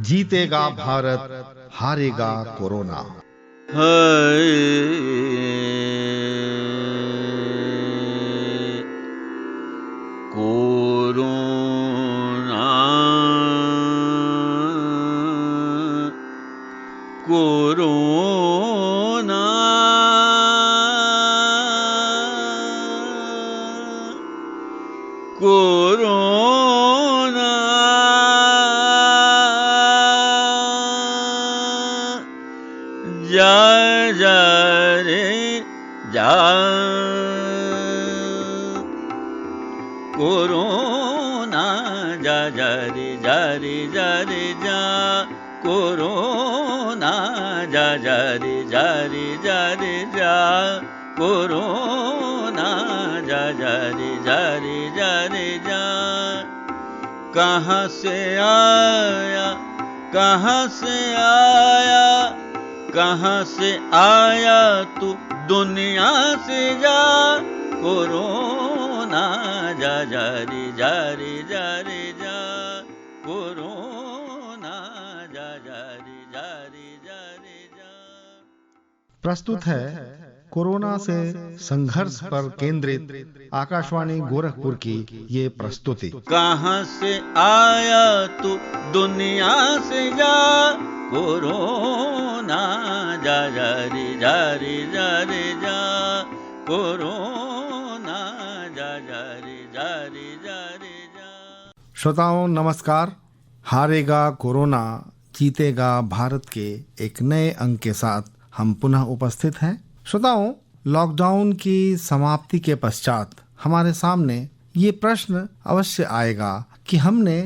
जीतेगा भारत, हारेगा corona. Corona corona corona जा जा रे जा कोरोना जा जा रे जा रे जा रे जा कोरोना जा जा रे जा रे जा रे जा कोरोना जा जा रे जा रे जा रे जा। कहाँ से आया कहाँ से आया कहाँ से आया तू दुनिया से जा कोरोना जा जा रे जा रे जा रे जा कोरोना जा जा रे जा रे जा रे जा। प्रस्तुत है कोरोना से संघर्ष पर केंद्रित आकाशवाणी गोरखपुर की ये प्रस्तुति। कहाँ से आया तू दुनिया से जा कोरोना जा जा रे जा रे जा रे जा कोरोना जा जा रे जा रे जा रे जा। श्रोताओं नमस्कार। हारेगा कोरोना, जीतेगा भारत के एक नए अंक के साथ हम पुनः उपस्थित हैं। श्रोताओं, लॉकडाउन की समाप्ति के पश्चात हमारे सामने ये प्रश्न अवश्य आएगा कि हमने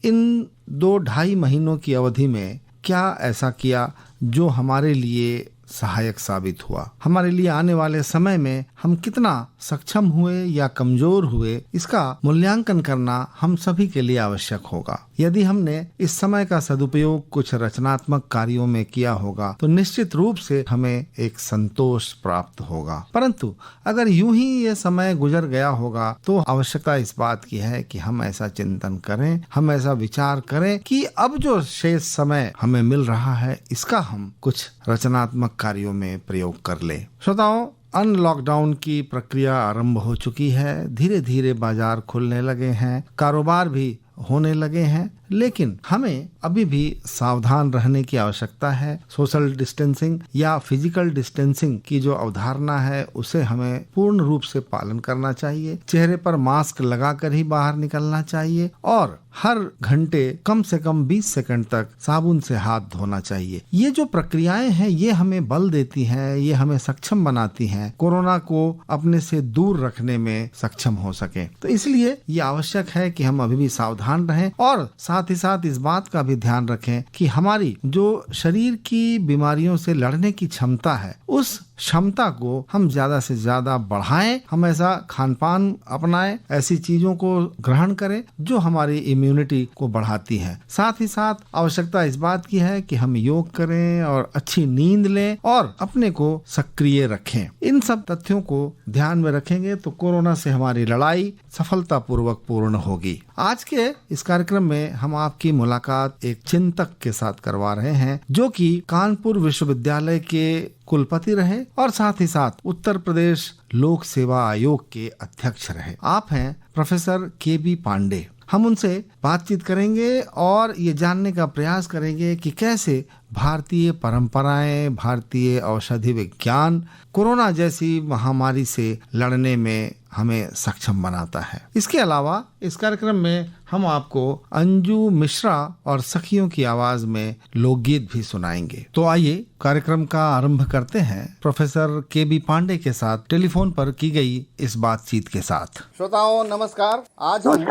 इन 2-2.5 महीनों की अवधि में क्या ऐसा किया जो हमारे लिए सहायक साबित हुआ। हमारे लिए आने वाले समय में हम कितना सक्षम हुए या कमजोर हुए, इसका मूल्यांकन करना हम सभी के लिए आवश्यक होगा। यदि हमने इस समय का सदुपयोग कुछ रचनात्मक कार्यों में किया होगा तो निश्चित रूप से हमें एक संतोष प्राप्त होगा। परंतु अगर यूं ही ये समय गुजर गया होगा तो आवश्यकता इस बात की है कि हम ऐसा चिंतन करें, हम ऐसा विचार करें कि अब जो शेष समय हमें मिल रहा है इसका हम कुछ रचनात्मक कार्यों में प्रयोग कर ले। श्रोताओं, अनलॉकडाउन की प्रक्रिया आरंभ हो चुकी है। धीरे धीरे बाजार खुलने लगे हैं, कारोबार भी होने लगे हैं, लेकिन हमें अभी भी सावधान रहने की आवश्यकता है। सोशल डिस्टेंसिंग या फिजिकल डिस्टेंसिंग की जो अवधारणा है उसे हमें पूर्ण रूप से पालन करना चाहिए। चेहरे पर मास्क लगाकर ही बाहर निकलना चाहिए और हर घंटे कम से कम 20 सेकंड तक साबुन से हाथ धोना चाहिए। ये जो प्रक्रियाएं हैं ये हमें बल देती हैं, ये हमें सक्षम बनाती हैं कोरोना को अपने से दूर रखने में सक्षम हो सके। तो इसलिए ये आवश्यक है कि हम अभी भी सावधान रहें और साथ ही साथ इस बात का भी ध्यान रखें कि हमारी जो शरीर की बीमारियों से लड़ने की क्षमता है उस क्षमता को हम ज्यादा से ज्यादा बढ़ाएं। हम ऐसा खान पान अपनाएं, ऐसी चीजों को ग्रहण करें जो हमारी इम्यूनिटी को बढ़ाती है। साथ ही साथ आवश्यकता इस बात की है कि हम योग करें और अच्छी नींद लें और अपने को सक्रिय रखें। इन सब तथ्यों को ध्यान में रखेंगे तो कोरोना से हमारी लड़ाई सफलतापूर्वक पूर्ण होगी। आज के इस कार्यक्रम में हम आपकी मुलाकात एक चिंतक के साथ करवा रहे हैं जो कि कानपुर विश्वविद्यालय के कुलपति रहे और साथ ही साथ उत्तर प्रदेश लोक सेवा आयोग के अध्यक्ष रहे। आप हैं प्रोफेसर के.बी. पांडे। हम उनसे बातचीत करेंगे और ये जानने का प्रयास करेंगे कि कैसे भारतीय परंपराएं, भारतीय औषधि विज्ञान कोरोना जैसी महामारी से लड़ने में हमें सक्षम बनाता है। इसके अलावा इस कार्यक्रम में हम आपको अंजू मिश्रा और सखियों की आवाज में लोकगीत भी सुनाएंगे। तो आइए कार्यक्रम का आरंभ करते हैं प्रोफेसर के.बी. पांडे के साथ टेलीफोन पर की गई इस बातचीत के साथ। श्रोताओं नमस्कार। आज हम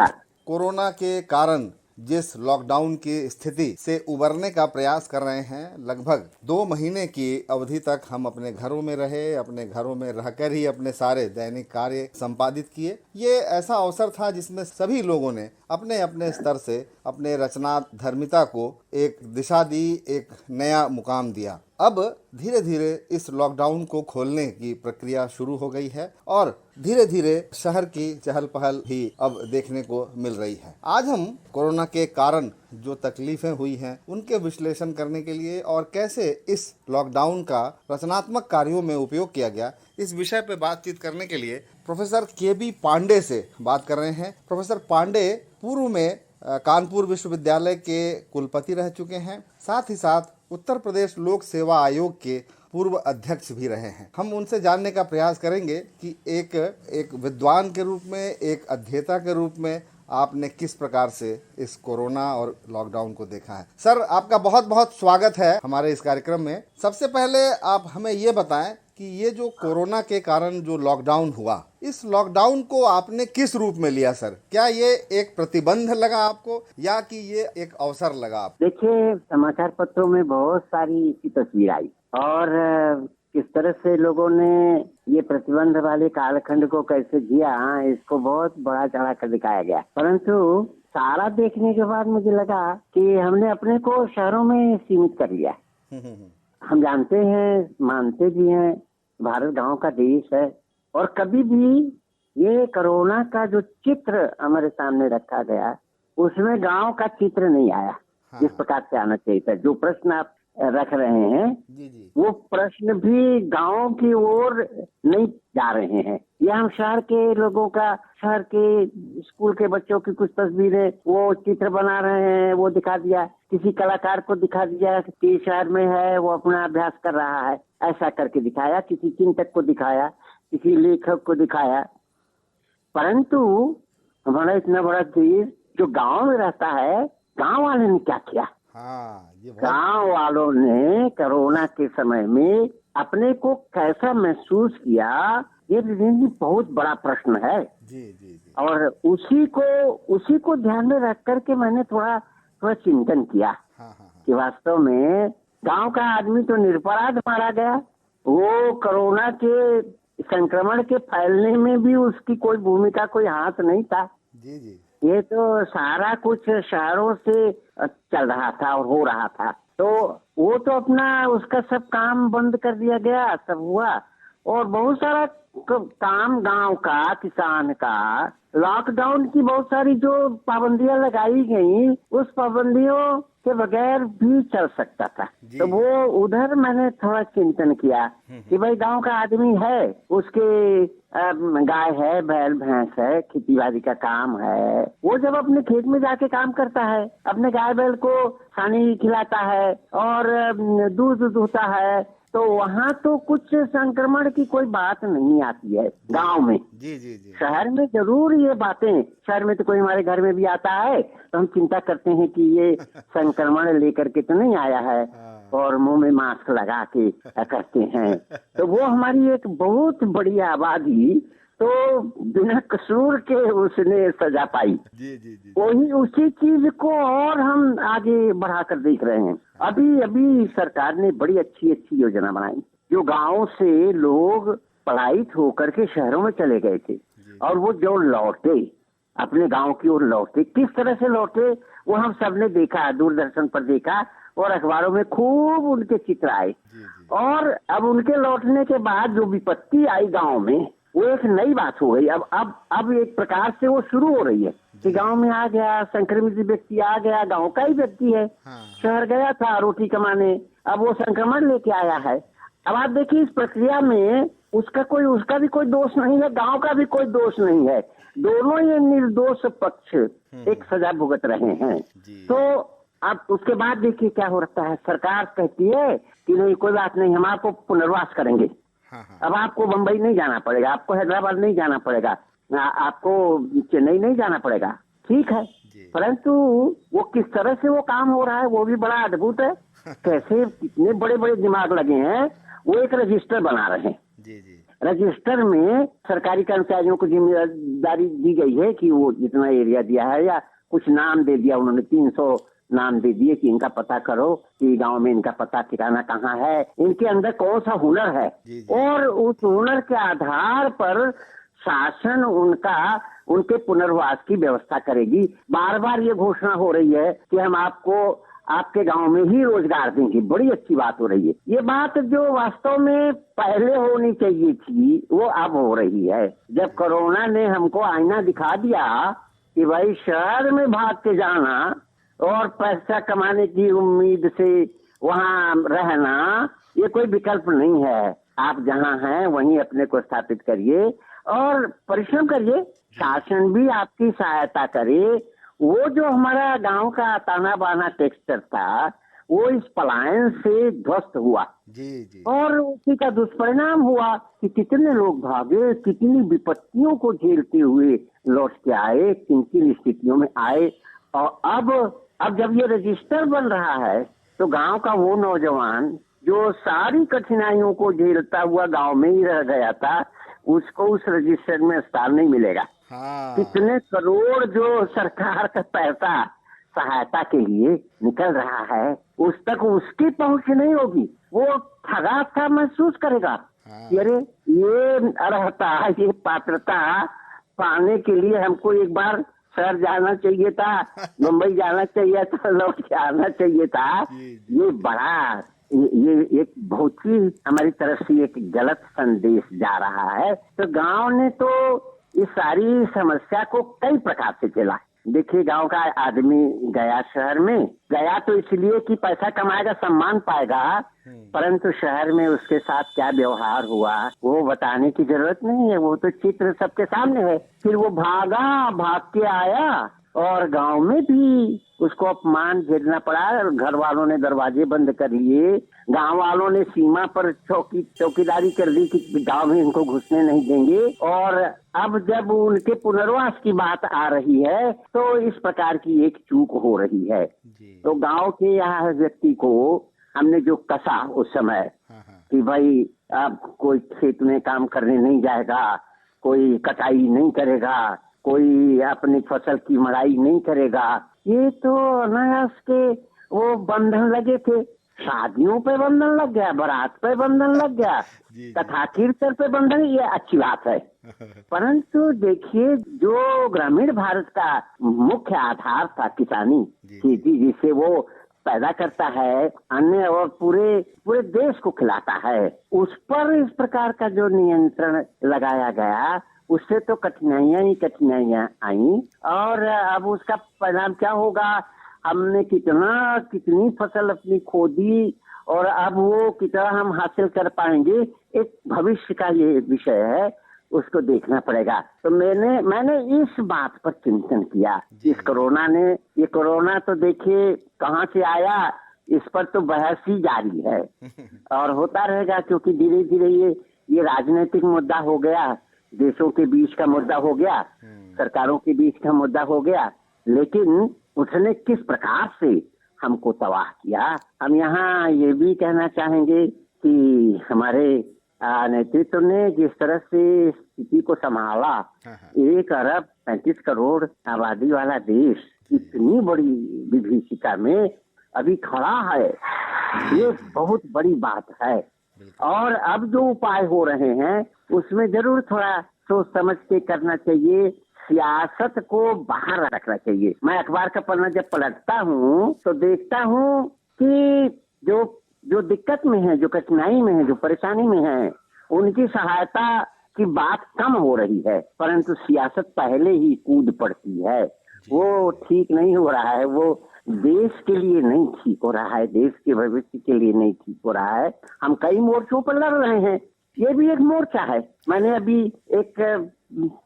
कोरोना के कारण जिस लॉकडाउन की स्थिति से उबरने का प्रयास कर रहे हैं, लगभग 2 महीने की अवधि तक हम अपने घरों में रहे, अपने घरों में रहकर ही अपने सारे दैनिक कार्य संपादित किए। ये ऐसा अवसर था जिसमें सभी लोगों ने अपने अपने स्तर से अपने रचनात्मकता को एक दिशा दी, एक नया मुकाम दिया। अब धीरे धीरे इस लॉकडाउन को खोलने की प्रक्रिया शुरू हो गई है और धीरे धीरे शहर की चहल पहल भी अब देखने को मिल रही है। आज हम कोरोना के कारण जो तकलीफें हुई हैं उनके विश्लेषण करने के लिए और कैसे इस लॉकडाउन का रचनात्मक कार्यों में उपयोग किया गया, इस विषय पर बातचीत करने के लिए प्रोफेसर के.बी. पांडे से बात कर रहे हैं। प्रोफेसर पांडे पूर्व में कानपुर विश्वविद्यालय के कुलपति रह चुके हैं, साथ ही साथ उत्तर प्रदेश लोक सेवा आयोग के पूर्व अध्यक्ष भी रहे हैं। हम उनसे जानने का प्रयास करेंगे कि एक विद्वान के रूप में, एक अध्येता के रूप में आपने किस प्रकार से इस कोरोना और लॉकडाउन को देखा है। सर, आपका बहुत बहुत स्वागत है हमारे इस कार्यक्रम में। सबसे पहले आप हमें ये बताएं कि ये जो कोरोना के कारण जो लॉकडाउन हुआ, इस लॉकडाउन को आपने किस रूप में लिया सर? क्या ये एक प्रतिबंध लगा आपको या कि ये एक अवसर लगा आपको? देखिए, समाचार पत्रों में बहुत सारी इसकी तस्वीर आई और किस तरह से लोगों ने ये प्रतिबंध वाले कालखंड को कैसे जिया, इसको बहुत बड़ा चढ़ा कर दिखाया गया। परंतु सारा देखने के बाद मुझे लगा कि हमने अपने को शहरों में सीमित कर लिया। हम जानते हैं, मानते भी हैं, भारत गांव का देश है और कभी भी ये कोरोना का जो चित्र हमारे सामने रखा गया उसमें गांव का चित्र नहीं आया। जिस प्रकार से आना चाहिए था, जो प्रश्न आप रख रहे हैं वो प्रश्न भी गांव की ओर नहीं जा रहे हैं। ये हम शहर के लोगों का, शहर के स्कूल के बच्चों की कुछ तस्वीरें वो चित्र बना रहे हैं, वो दिखा दिया, किसी कलाकार को दिखा दिया कि शहर में है, वो अपना अभ्यास कर रहा है, ऐसा करके दिखाया, किसी चिंतक को दिखाया, किसी लेखक को दिखाया। परंतु हमारा इतना बड़ा देश जो गांव में रहता है, गांव वाले ने क्या किया? गांव वालों ने कोरोना के समय में अपने को कैसा महसूस किया, ये बहुत बड़ा प्रश्न है। और उसी को ध्यान में रख करके मैंने थोड़ा चिंतन किया कि वास्तव में गांव का आदमी तो निरपराध मारा गया, वो कोरोना के संक्रमण के फैलने में भी उसकी कोई भूमिका, कोई हाथ नहीं था। ये तो सारा कुछ शहरों से चल रहा था और हो रहा था, तो वो तो अपना उसका सब काम बंद कर दिया गया, सब हुआ। और बहुत सारा काम गांव का, किसान का, लॉकडाउन की बहुत सारी जो पाबंदियां लगाई गई, उस पाबंदियों के बगैर भी चल सकता था। तो वो उधर मैंने थोड़ा चिंतन किया कि भाई गांव का आदमी है, उसके गाय है, बैल भैंस है, खेती बाड़ी का काम है, वो जब अपने खेत में जाके काम करता है, अपने गाय बैल को पानी खिलाता है और दूध दूहता है, तो वहाँ तो कुछ संक्रमण की कोई बात नहीं आती है गांव में। शहर में जरूर ये बातें, शहर में तो कोई हमारे घर में भी आता है तो हम चिंता करते हैं कि ये संक्रमण लेकर के तो नहीं आया है, और मुंह में मास्क लगा के करते हैं। तो वो हमारी एक बहुत बड़ी आबादी तो बिना कसूर के उसने सजा पाई। वही उसी चीज को और हम आगे बढ़ाकर देख रहे हैं। अभी सरकार ने बड़ी अच्छी योजना बनाई, जो गांव से लोग पलायित होकर के शहरों में चले गए थे और वो जो लौटे, अपने गांव की ओर लौटे, किस तरह से लौटे वो हम सबने देखा, दूरदर्शन पर देखा और अखबारों में खूब उनके चित्र आए। और अब उनके लौटने के बाद जो विपत्ति आई गांव में, वो एक नई बात हो गई। अब एक प्रकार से वो शुरू हो रही है कि गांव में आ गया, संक्रमित व्यक्ति आ गया, गांव का ही व्यक्ति है, शहर गया था रोटी कमाने, अब वो संक्रमण लेके आया है। अब आप देखिए, इस प्रक्रिया में उसका भी कोई दोष नहीं है, गांव का भी कोई दोष नहीं है, दोनों ये निर्दोष पक्ष एक सजा भुगत रहे हैं। तो अब उसके बाद देखिए क्या हो रहा है, सरकार कहती है कि नहीं कोई बात नहीं, हम आपको पुनर्वास करेंगे। अब आपको बंबई नहीं जाना पड़ेगा, आपको हैदराबाद नहीं जाना पड़ेगा, आपको चेन्नई नहीं जाना पड़ेगा, ठीक है। परंतु वो किस तरह से वो काम हो रहा है वो भी बड़ा अद्भुत है। कैसे कितने बड़े बड़े दिमाग लगे हैं, वो एक रजिस्टर बना रहे हैं। रजिस्टर में सरकारी कर्मचारियों को जिम्मेदारी दी गई है कि वो जितना एरिया दिया है या कुछ नाम दे दिया उन्होंने, 300 नाम दे दिए कि इनका पता करो कि गांव में इनका पता ठिकाना कहाँ है, इनके अंदर कौन सा हुनर है। और उस हुनर के आधार पर शासन उनके पुनर्वास की व्यवस्था करेगी। बार बार ये घोषणा हो रही है कि हम आपको आपके गांव में ही रोजगार देंगे। बड़ी अच्छी बात हो रही है। ये बात जो वास्तव में पहले होनी चाहिए थी वो अब हो रही है। जब कोरोना ने हमको आईना दिखा दिया कि भाई शहर में भाग के जाना और पैसा कमाने की उम्मीद से वहाँ रहना ये कोई विकल्प नहीं है। आप जहाँ हैं वहीं अपने को स्थापित करिए और परिश्रम करिए, शासन भी आपकी सहायता करे। वो जो हमारा गांव का ताना बाना टेक्सचर था वो इस पलायन से ध्वस्त हुआ जी। और उसी का दुष्परिणाम हुआ कि कितने लोग भागे, कितनी विपत्तियों को झेलते हुए लौट के आए, किन किन स्थितियों में आए। और अब जब ये रजिस्टर बन रहा है तो गांव का वो नौजवान जो सारी कठिनाइयों को झेलता हुआ गांव में ही रह गया था उसको उस रजिस्टर में स्थान नहीं मिलेगा। हाँ। कितने करोड़ जो सरकार का पैसा सहायता के लिए निकल रहा है उस तक उसकी पहुंच नहीं होगी। वो ठगा था महसूस करेगा। हाँ। अरे ये अर्हता, ये पात्रता पाने के लिए हमको एक बार शहर जाना चाहिए था, मुंबई जाना चाहिए था, लौट के आना चाहिए था। ये बड़ा ये एक बहुत ही हमारी तरफ से एक गलत संदेश जा रहा है। तो गांव ने तो इस सारी समस्या को कई प्रकार से झेला। देखिए गांव का आदमी गया शहर में, गया तो इसलिए कि पैसा कमाएगा, सम्मान पाएगा, परंतु शहर में उसके साथ क्या व्यवहार हुआ वो बताने की जरूरत नहीं है, वो तो चित्र सबके सामने है। फिर वो भाग के आया और गांव में भी उसको अपमान झेलना पड़ा। घर वालों ने दरवाजे बंद कर लिए, गांव वालों ने सीमा पर चौकीदारी कर दी कि गांव में इनको घुसने नहीं देंगे। और अब जब उनके पुनर्वास की बात आ रही है तो इस प्रकार की एक चूक हो रही है। तो गांव के यहाँ व्यक्ति को हमने जो कसा उस समय कि भाई अब कोई खेत में काम करने नहीं जाएगा, कोई कटाई नहीं करेगा, कोई अपनी फसल की मड़ाई नहीं करेगा, ये तो अनायास के वो बंधन लगे थे। शादियों पे बंधन लग गया, बारात पे बंधन लग गया, कथा कीर्तन पे बंधन, ये अच्छी बात है। परंतु देखिए जो ग्रामीण भारत का मुख्य आधार था किसानी, खेती जिसे वो पैदा करता है अन्य और पूरे देश को खिलाता है, उस पर इस प्रकार का जो नियंत्रण लगाया गया उससे तो कठिनाइयां आई। और अब उसका परिणाम क्या होगा, हमने कितनी फसल अपनी खो दी और अब वो कितना हम हासिल कर पाएंगे, एक भविष्य का ये विषय है, उसको देखना पड़ेगा। तो मैंने इस बात पर चिंतन किया। इस कोरोना तो देखिए कहाँ से आया, इस पर तो बहस ही जारी है और होता रहेगा, क्योंकि धीरे धीरे ये राजनीतिक मुद्दा हो गया, देशों के बीच का मुद्दा हो गया, सरकारों के बीच का मुद्दा हो गया। लेकिन उसने किस प्रकार से हमको तबाह किया। हम यहाँ ये भी कहना चाहेंगे कि हमारे नेतृत्व ने जिस तरह से स्थिति को संभाला, 1 अरब 35 करोड़ आबादी वाला देश इतनी बड़ी विभीषिका में अभी खड़ा है, ये बहुत बड़ी बात है। और अब जो उपाय हो रहे हैं उसमें जरूर थोड़ा सोच समझ के करना चाहिए, सियासत को बाहर रखना चाहिए। मैं अखबार का पन्ना जब पलटता हूँ तो देखता हूँ कि जो दिक्कत में है, जो कठिनाई में है, जो परेशानी में है, उनकी सहायता की बात कम हो रही है, परंतु सियासत पहले ही कूद पड़ती है। वो ठीक नहीं हो रहा है, वो देश के लिए नहीं ठीक हो रहा है, देश के भविष्य के लिए नहीं ठीक हो रहा है। हम कई मोर्चों पर लड़ रहे हैं, ये भी एक मोर्चा है। मैंने अभी एक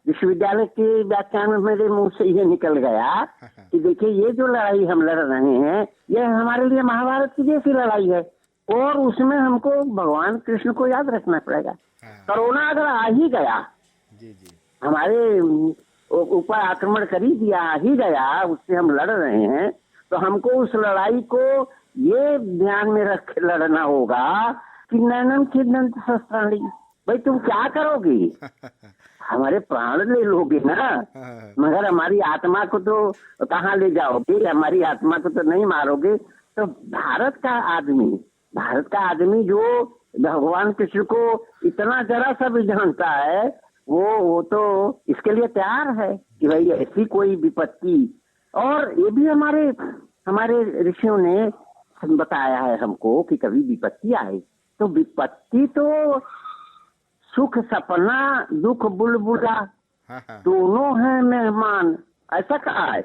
विश्वविद्यालय के व्याख्यान में मेरे मुंह से ये निकल गया कि देखिए ये जो लड़ाई हम लड़ रहे हैं ये हमारे लिए महाभारत की जैसी लड़ाई है और उसमें हमको भगवान कृष्ण को याद रखना पड़ेगा। कोरोना अगर आ ही गया, हमारे ऊपर आक्रमण कर ही दिया, आ ही गया, उससे हम लड़ रहे हैं, तो हमको उस लड़ाई को ये ध्यान में रख लड़ना होगा कि नैनम छिदंत शस्त्राणि, भाई तुम क्या करोगे, हमारे प्राण ले लोगे ना, मगर हमारी आत्मा को तो कहाँ ले जाओगे, हमारी आत्मा को तो नहीं मारोगे। तो भारत का आदमी जो भगवान कृष्ण को इतना जरा सा भी जानता है, वो तो इसके लिए तैयार है कि भाई ऐसी कोई विपत्ति। और ये भी हमारे ऋषियों ने बताया है हमको कि कभी विपत्ति आए तो विपत्ति तो सुख सपना दुख बुलबुला हाँ हाँ दोनों हैं मेहमान, ऐसा कहा है।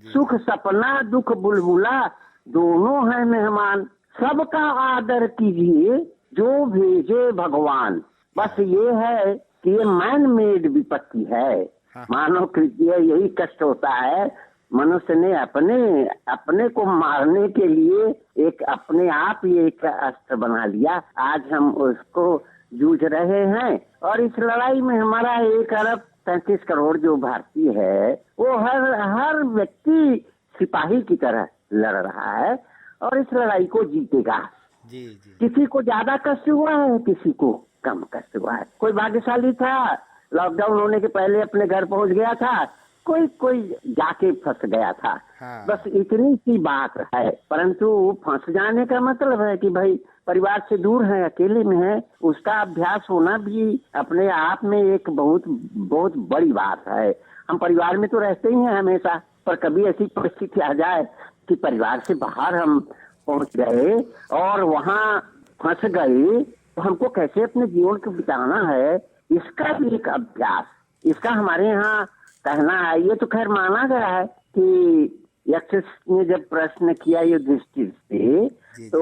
सुख सपना दुख बुलबुला दोनों हैं मेहमान, सबका आदर कीजिए जो भेजे भगवान। बस ये है कि ये मैन मेड विपत्ति है, मानव कृत्य यही कष्ट होता है। मनुष्य ने अपने को मारने के लिए एक अपने आप ही एक अस्त्र बना लिया। आज हम उसको जूझ रहे हैं और इस लड़ाई में हमारा 1 अरब 33 करोड़ जो भारतीय है वो हर व्यक्ति सिपाही की तरह लड़ रहा है और इस लड़ाई को जीतेगा। जी जी किसी को ज्यादा कष्ट हुआ है, किसी को कम कष्ट हुआ है। कोई भाग्यशाली था, लॉकडाउन होने के पहले अपने घर पहुंच गया था, कोई जाके फंस गया था। हाँ। बस इतनी सी बात है। परंतु फंस जाने का मतलब है कि भाई परिवार से दूर है, अकेले में है, उसका अभ्यास होना भी अपने आप में एक बहुत बहुत बड़ी बात है। हम परिवार में तो रहते ही हैं हमेशा, पर कभी ऐसी परिस्थिति आ जाए कि परिवार से बाहर हम पहुंच गए और वहां फंस गए तो हमको कैसे अपने जीवन को बिताना है, इसका भी एक अभ्यास, इसका हमारे यहाँ कहना है। ये तो खैर माना गया है कि यक्ष ने जब प्रश्न किया युधिष्ठिर से तो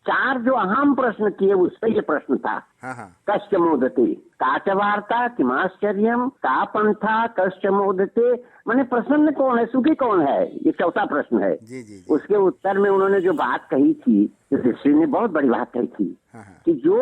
4 जो अहम प्रश्न किए उससे ये प्रश्न था। हाँ हाँ कश्च मोदते का च वार्ता किमाश्चर्यम का पंथा कश्च मोदते, माने प्रसन्न कौन है, सुखी कौन है, ये चौथा प्रश्न है। जी जी जी उसके उत्तर में उन्होंने जो बात कही थी, युधिष्ठिर ने बहुत बड़ी बात कही थी हाँ हाँ कि जो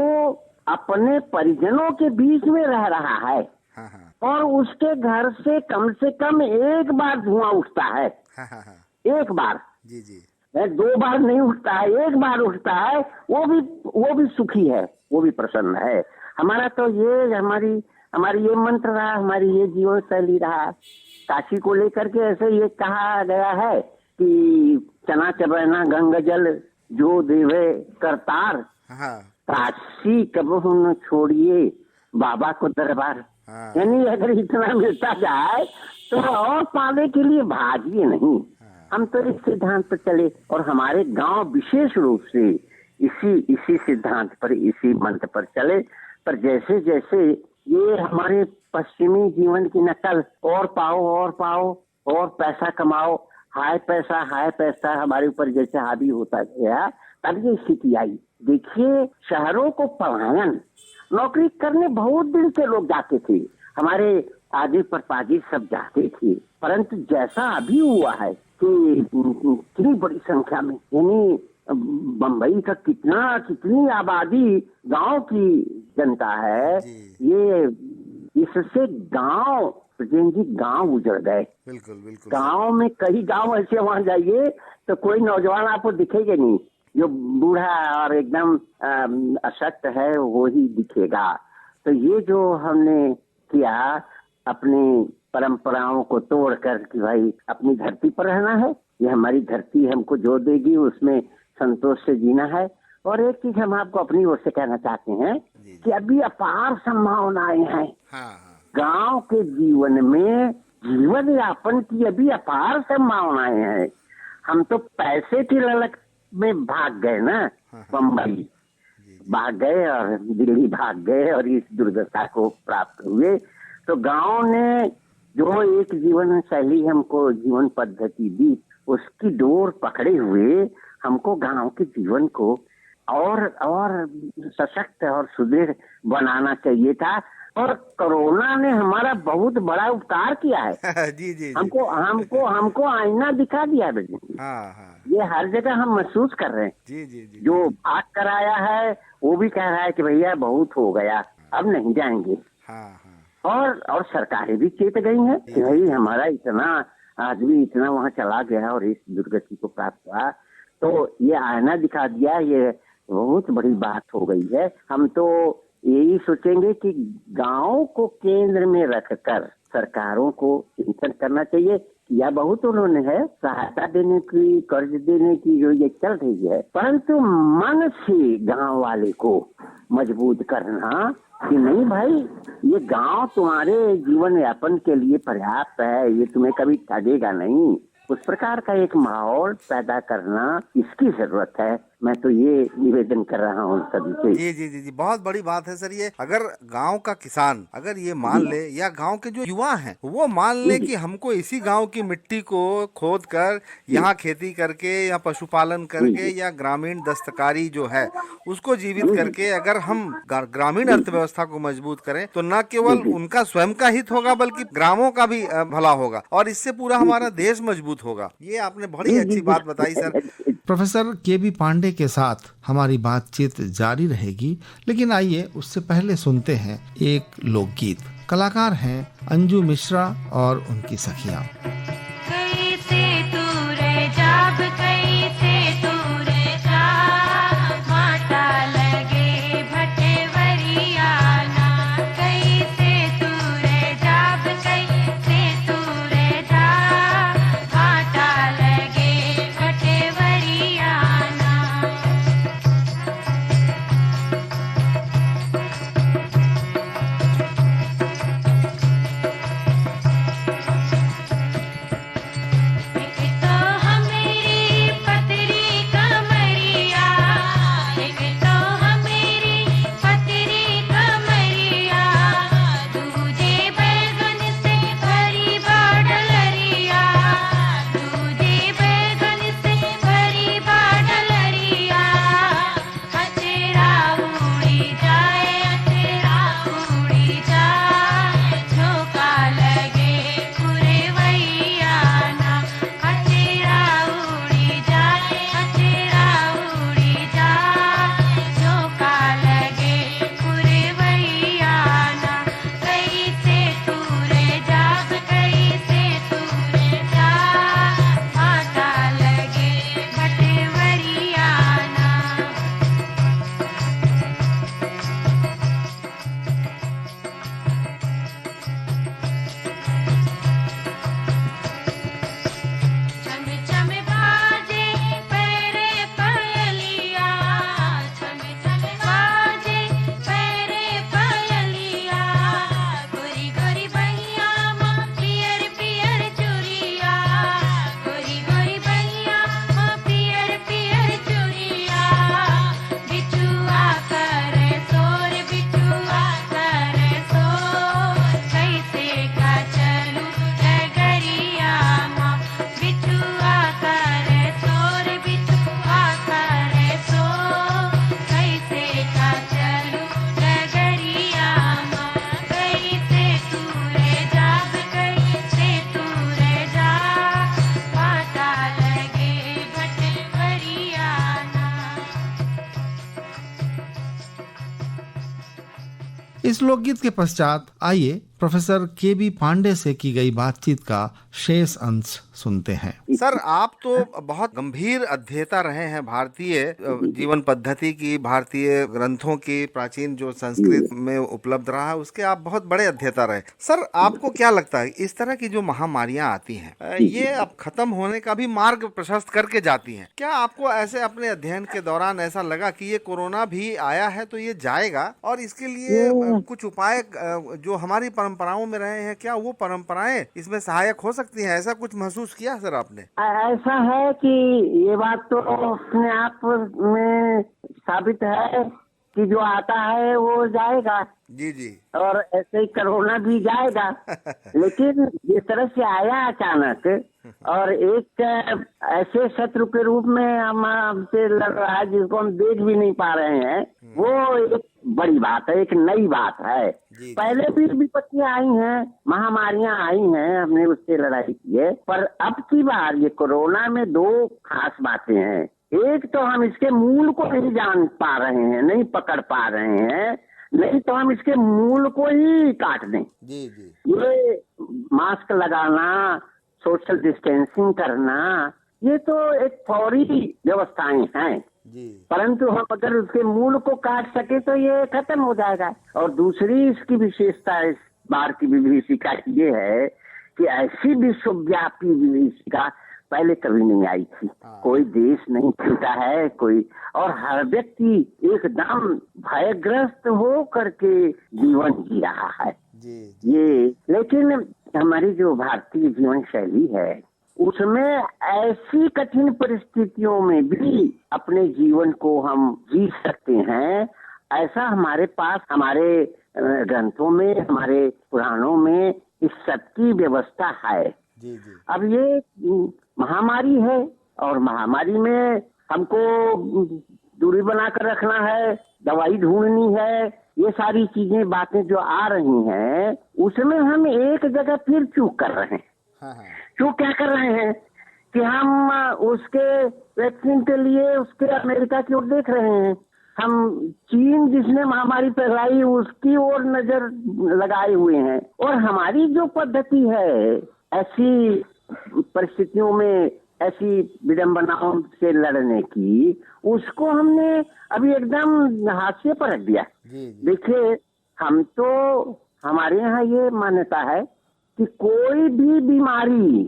अपने परिजनों के बीच में रह रहा है हाँ हाँ और उसके घर से कम एक बार धुआं उठता है, हाँ हाँ हाँ एक बार, जी जी 2 बार नहीं उठता है, एक बार उठता है, वो भी सुखी है, वो भी प्रसन्न है। हमारा तो ये हमारी ये मंत्र रहा, हमारी ये जीवन शैली रहा। काशी को लेकर के ऐसे ये कहा गया है कि चना चबैना गंगा जल जो देवे करतार, हाँ काशी कबहू न छोड़िए बाबा को दरबार। हाँ यानी अगर इतना मिलता जाए तो और पाने के लिए भागिए नहीं। हम तो इस सिद्धांत पर चले और हमारे गांव विशेष रूप से इसी सिद्धांत पर, इसी मंत्र पर चले। पर जैसे जैसे ये हमारे पश्चिमी जीवन की नकल, और पाओ और पैसा कमाओ, हाय पैसा हमारे ऊपर जैसे हावी होता गया, तब ये स्थिति आई। देखिए शहरों को पलायन, नौकरी करने बहुत दिन से लोग जाते थे, हमारे आदि परपाजी सब जाते थे, परंतु जैसा अभी हुआ है कि कितनी बड़ी संख्या में, यानी बम्बई का कितनी आबादी गांव की जनता है, ये इससे गांव जी गांव उजड़ गए। बिल्कुल बिल्कुल गांव में कई गांव ऐसे वहां जाइए तो कोई नौजवान आपको दिखेगा नहीं, जो बूढ़ा और एकदम अशक्त है वो ही दिखेगा। तो ये जो हमने किया अपनी परंपराओं को तोड़कर कि भाई अपनी धरती पर रहना है, ये हमारी धरती हमको जो देगी उसमें संतोष से जीना है। और एक चीज हम आपको अपनी ओर से कहना चाहते हैं कि अभी अपार संभावनाएं हैं हाँ गांव के जीवन में, जीवन यापन की अभी अपार संभावनाएं हैं। हम तो पैसे की ललक में भाग गए ना, बम्बई भाग गए और दिल्ली भाग गए और इस दुर्दशा को प्राप्त हुए। तो गांव ने जो एक जीवन शैली हमको जीवन पद्धति दी, उसकी डोर पकड़े हुए हमको गांव के जीवन को और सशक्त और सुदृढ़ बनाना चाहिए था। और कोरोना ने हमारा बहुत बड़ा उपकार किया है। जी जी हमको आईना दिखा दिया है। हाँ हाँ ये हर जगह हम महसूस कर रहे हैं। जी जी जी जो भाग कर आया है वो भी कह रहा है कि भैया बहुत हो गया, अब नहीं जाएंगे। हाँ हाँ और सरकारें भी चेत गई हैं कि भाई हमारा इतना आदमी इतना वहाँ चला गया और इस दुर्गति को प्राप्त हुआ, तो ये आईना दिखा दिया, ये बहुत बड़ी बात हो गई है। हम तो यही सोचेंगे कि गांव को केंद्र में रखकर सरकारों को चिंतन करना चाहिए। या बहुत उन्होंने है सहायता देने की, कर्ज देने की जो ये चल रही है, परंतु मन से गांव वाले को मजबूत करना कि नहीं भाई ये गांव तुम्हारे जीवन यापन के लिए पर्याप्त है, ये तुम्हें कभी ठगेगा नहीं, उस प्रकार का एक माहौल पैदा करना इसकी जरूरत है। मैं तो ये निवेदन कर रहा हूँ सभी से। जी जी जी जी, बहुत बड़ी बात है सर। ये अगर गांव का किसान अगर ये मान ले, या गांव के जो युवा हैं वो मान ले कि हमको इसी गांव की मिट्टी को खोद कर यहाँ खेती करके या पशुपालन करके या ग्रामीण दस्तकारी जो है उसको जीवित करके अगर हम ग्रामीण अर्थव्यवस्था को मजबूत करें तो न केवल उनका स्वयं का हित होगा बल्कि ग्रामों का भी भला होगा और इससे पूरा हमारा देश मजबूत होगा। ये आपने बड़ी अच्छी बात बताई सर। Professor KB. पांडे के साथ हमारी बातचीत जारी रहेगी, लेकिन आइए उससे पहले सुनते हैं एक लोकगीत। कलाकार हैं अंजू मिश्रा और उनकी सखियां। कैसे तूरे जाब कैसे तूरे जा माता लगे भटेवरियाना कैसे तूरे जाब कैसे तूरे जा माता लगे भटेवरियाना। इस लोकगीत के पश्चात आइए प्रोफेसर के.बी. पांडे से की गई बातचीत का शेष अंश सुनते हैं। सर आप तो बहुत गंभीर अध्येता रहे हैं भारतीय जीवन पद्धति की, भारतीय ग्रंथों की, प्राचीन जो संस्कृत में उपलब्ध रहा है उसके आप बहुत बड़े अध्येता रहे। सर आपको क्या लगता है इस तरह की जो महामारियां आती हैं ये अब खत्म होने का भी मार्ग प्रशस्त करके जाती हैं? क्या आपको ऐसे अपने अध्ययन के दौरान ऐसा लगा कि ये कोरोना भी आया है तो ये जाएगा और इसके लिए कुछ उपाय जो हमारी परंपराओं में रहे हैं क्या वो परंपराएं इसमें सहायक हो सकती हैं? ऐसा कुछ महसूस किया सर आपने? ऐसा है कि ये बात तो अपने आप में साबित है कि जो आता है वो जाएगा। जी जी। और ऐसे ही कोरोना भी जाएगा। लेकिन जिस तरह से आया अचानक और एक ऐसे शत्रु के रूप में हमसे लड़ रहा है जिसको हम देख भी नहीं पा रहे हैं, वो एक बड़ी बात है, एक नई बात है। पहले भी विपत्तियां आई हैं, महामारियां आई हैं, हमने उससे लड़ाई की है, पर अब की बार ये कोरोना में दो खास बातें हैं। एक तो हम इसके मूल को नहीं जान पा रहे हैं, नहीं पकड़ पा रहे हैं, नहीं तो हम इसके मूल को ही काट दें। जी जी। ये मास्क लगाना, सोशल डिस्टेंसिंग करना, ये तो एक फौरी व्यवस्थाएं हैं जी। परंतु हम अगर उसके मूल को काट सके तो ये खत्म हो जाएगा। और दूसरी इसकी विशेषता इस बार की विभीषिका ये है कि ऐसी विश्वव्यापी विभीषिका पहले कभी नहीं आई थी। कोई देश नहीं छूटा है कोई, और हर व्यक्ति एकदम भयग्रस्त हो करके जीवन जी रहा है। जी। ये लेकिन हमारी जो भारतीय जीवन शैली है उसमें ऐसी कठिन परिस्थितियों में भी अपने जीवन को हम जी सकते हैं, ऐसा हमारे पास हमारे ग्रंथों में, हमारे पुराणों में इस सब की व्यवस्था है। जी जी अब ये महामारी है और महामारी में हमको दूरी बनाकर रखना है, दवाई ढूंढनी है, ये सारी चीजें बातें जो आ रही हैं उसमें हम एक जगह फिर चूक कर रहे हैं। हाँ हाँ चूक क्या कर रहे हैं कि हम उसके वैक्सीन के लिए उसके अमेरिका की ओर देख रहे हैं। हम चीन जिसने महामारी फैलाई उसकी ओर नजर लगाए हुए हैं, और हमारी जो पद्धति है ऐसी परिस्थितियों में ऐसी विडंबनाओं से लड़ने की, उसको हमने अभी एकदम हाशिए पर रख दिया। जी जी देखिए, हम तो हमारे यहाँ ये मान्यता है कि कोई भी बीमारी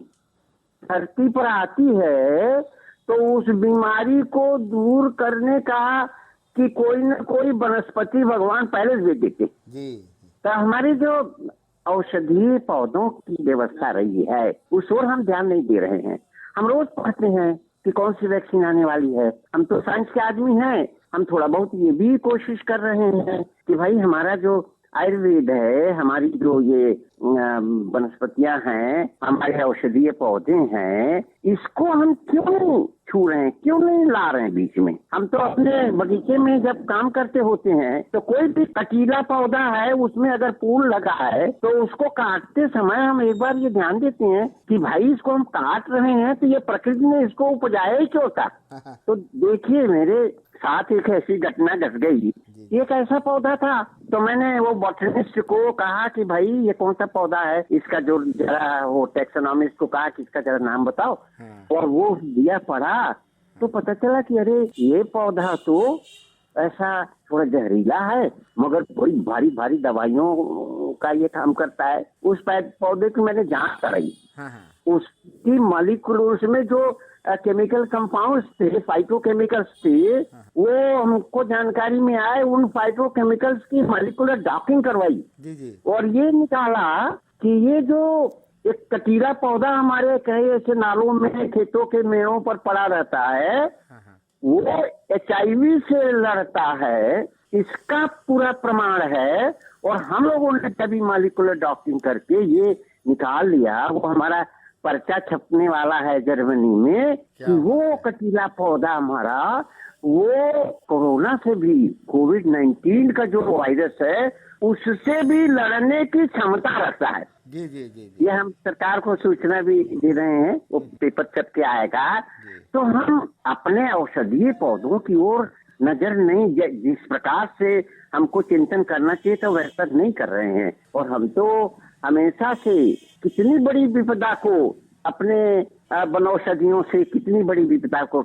धरती पर आती है तो उस बीमारी को दूर करने का कि कोई न कोई वनस्पति भगवान पहले से दे देते। जी तो हमारी जो औषधीय पौधों की व्यवस्था रही है उस ओर हम ध्यान नहीं दे रहे हैं। हम रोज पढ़ते हैं कि कौन सी वैक्सीन आने वाली है। हम तो साइंस के आदमी हैं, हम थोड़ा बहुत ये भी कोशिश कर रहे हैं कि भाई हमारा जो आयुर्वेद है, हमारी जो ये वनस्पतियां हैं, हमारे औषधीय पौधे हैं, इसको हम क्यों नहीं छू रहे हैं, क्यों नहीं ला रहे हैं बीच में। हम तो अपने बगीचे में जब काम करते होते हैं तो कोई भी कटीला पौधा है उसमें अगर फूल लगा है तो उसको काटते समय हम एक बार ये ध्यान देते हैं कि भाई इसको हम काट रहे हैं तो ये प्रकृति ने इसको उपजाया ही क्यों था। तो देखिए, मेरे साथ एक ऐसी घटना घट गई। एक ऐसा पौधा था तो मैंने वो बॉटनिस्ट को कहा कि भाई ये कौन सा पौधा है, इसका जो जरा वो टैक्सोनॉमिस्ट को कहा कि इसका जरा नाम बताओ। और वो दिया पढ़ा तो पता चला कि अरे ये पौधा तो ऐसा थोड़ा जहरीला है मगर बड़ी भारी भारी दवाइयों का ये काम करता है। उस पौधे की मैंने जांच कराई, उसकी मॉलिक्यूल उसमें जो केमिकल कंपाउंड्स थे, फाइटोकेमिकल्स थे, वो हमको जानकारी में आए। उन फाइटोकेमिकल्स की मॉलिक्यूलर डॉकिंग करवाई जी जी और ये निकाला कि ये जो एक कटीला पौधा हमारे कई ऐसे नालों में, खेतों के मेड़ों पर पड़ा रहता है, वो HIV से लड़ता है, इसका पूरा प्रमाण है। और हम लोगों ने तभी मॉलिक्यूलर डॉकिंग करके ये निकाल लिया। वो हमारा पर्चा छपने वाला है जर्मनी में कि वो कटीला पौधा हमारा वो कोरोना से भी, कोविड-19 का जो वायरस है उससे भी लड़ने की क्षमता रखता है। जी जी जी जी ये हम सरकार को सूचना भी दे रहे हैं, वो पेपर छप के आएगा। तो हम अपने औषधीय पौधों की ओर नजर नहीं, जिस प्रकार से हमको चिंतन करना चाहिए तो वैसा नहीं कर रहे हैं। और हम तो हमेशा से कितनी बड़ी विपदा को अपने वनौषधियों से कितनी बड़ी विपदा को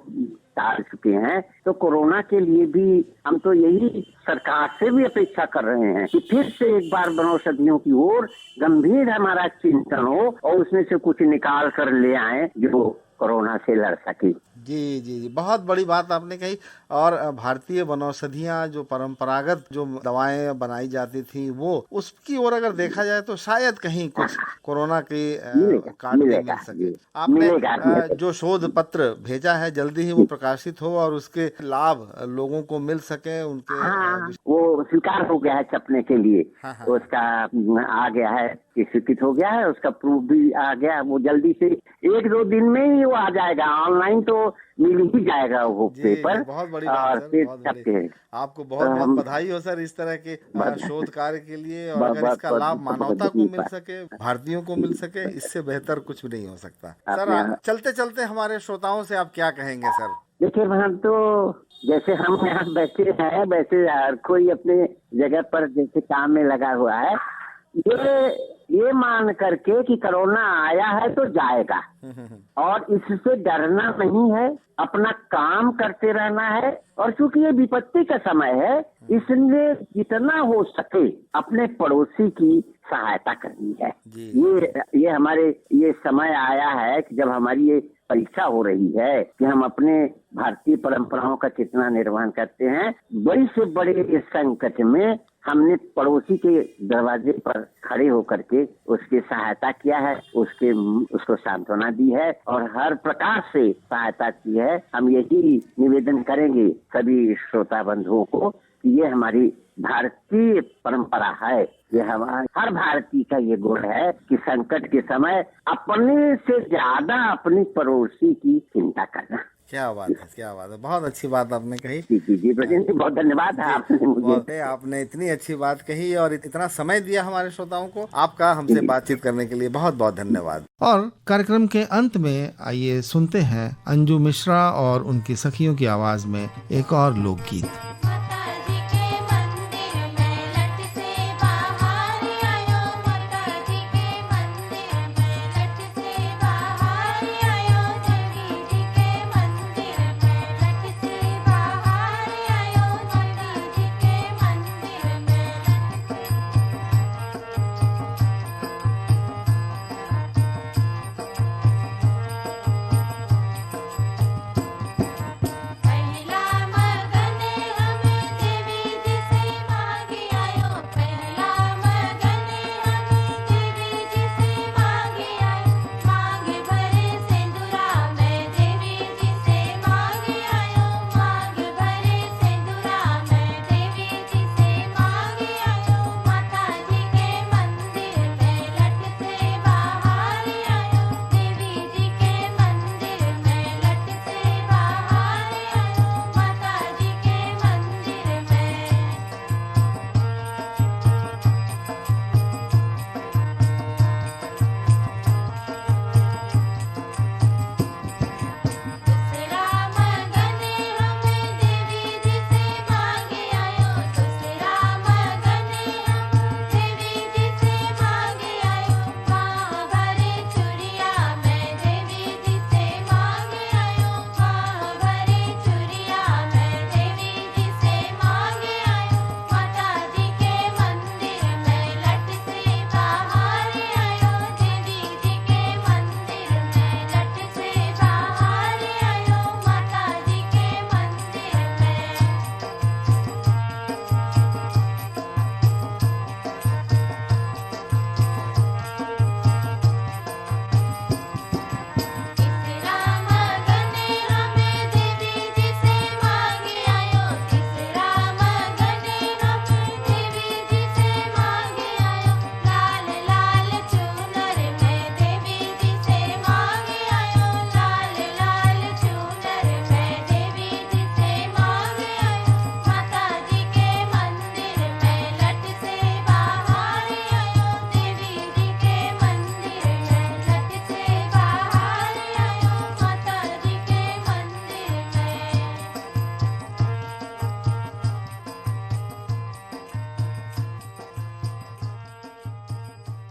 टाल चुके हैं। तो कोरोना के लिए भी हम तो यही सरकार से भी अपेक्षा कर रहे हैं कि फिर से एक बार वनौषधियों की ओर गंभीर हमारा चिंतन हो और उसमें से कुछ निकाल कर ले आए जो कोरोना से लड़ सके। जी जी जी बहुत बड़ी बात आपने कही। और भारतीय वनौषधियां जो परंपरागत जो दवाएं बनाई जाती थी वो उसकी ओर अगर देखा जाए तो शायद कहीं कुछ कोरोना के काट के मिल सके। आपने जो शोध पत्र भेजा है जल्दी ही वो प्रकाशित हो और उसके लाभ लोगों को मिल सके, उनके वो स्वीकार हो गया है छपने के लिए। उसका आ गया है, स्वीकृत हो गया है, उसका प्रूफ भी आ गया। वो जल्दी से 1-2 दिन में ही वो आ जाएगा, ऑनलाइन तो मिल ही जाएगा वो पेपर। बहुत बड़ी बात सर, बहुत बड़ी। आपको बहुत बहुत बधाई हो सर इस तरह के शोध कार्य के लिए। और अगर इसका लाभ मानवता को मिल सके, भारतीयों को मिल सके, इससे बेहतर कुछ भी नहीं हो सकता। सर चलते चलते हमारे श्रोताओं से आप क्या कहेंगे सर? देखिए, हम तो जैसे हम यहाँ बैठे हैं वैसे हर कोई अपने जगह पर जैसे काम में लगा हुआ है, ये मान करके कि कोरोना आया है तो जाएगा और इससे डरना नहीं है, अपना काम करते रहना है। और चूंकि ये विपत्ति का समय है इसलिए जितना हो सके अपने पड़ोसी की सहायता करनी है। ये हमारे ये समय आया है कि जब हमारी ये परीक्षा हो रही है कि हम अपने भारतीय परंपराओं का कितना निर्वहन करते हैं। बड़ी से बड़े इस संकट में हमने पड़ोसी के दरवाजे पर खड़े होकर के उसकी सहायता किया है, उसको सांत्वना दी है और हर प्रकार से सहायता की है। हम यही निवेदन करेंगे सभी श्रोता बंधुओं को कि ये हमारी भारतीय परंपरा है, ये हमारे हर भारतीय का ये गुण है कि संकट के समय अपने से ज्यादा अपने पड़ोसी की चिंता करना। क्या बात है, क्या बात है, बहुत अच्छी बात आपने कही। जी जी ब्रजेश जी, बहुत धन्यवाद है आपने मुझे। आपने इतनी अच्छी बात कही और इतना समय दिया हमारे श्रोताओं को। आपका हमसे बातचीत करने के लिए बहुत बहुत धन्यवाद। और कार्यक्रम के अंत में आइए सुनते हैं अंजू मिश्रा और उनकी सखियों की आवाज में एक और लोकगीत।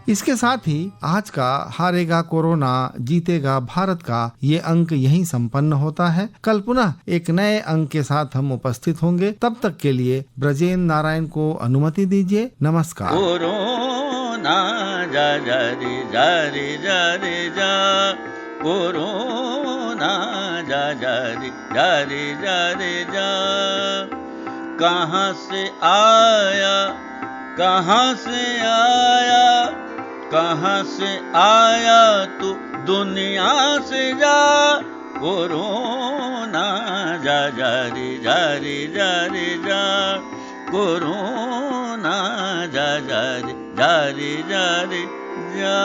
इसके साथ ही आज का हारेगा कोरोना जीतेगा भारत का ये अंक यहीं संपन्न होता है। कल पुनः एक नए अंक के साथ हम उपस्थित होंगे। तब तक के लिए ब्रजेंद्र नारायण को अनुमति दीजिए। नमस्कार। कोरोना जा जा रे जा रे जा रे जा, कोरोना जा जा रे जा रे जा रे जा। कहाँ से आया कहाँ से आया, कहाँ से आया तू दुनिया से जा। कोरोना जा जा रे जा रे जा रे जा, कोरोना जा जा रे जा रे जा रे जा।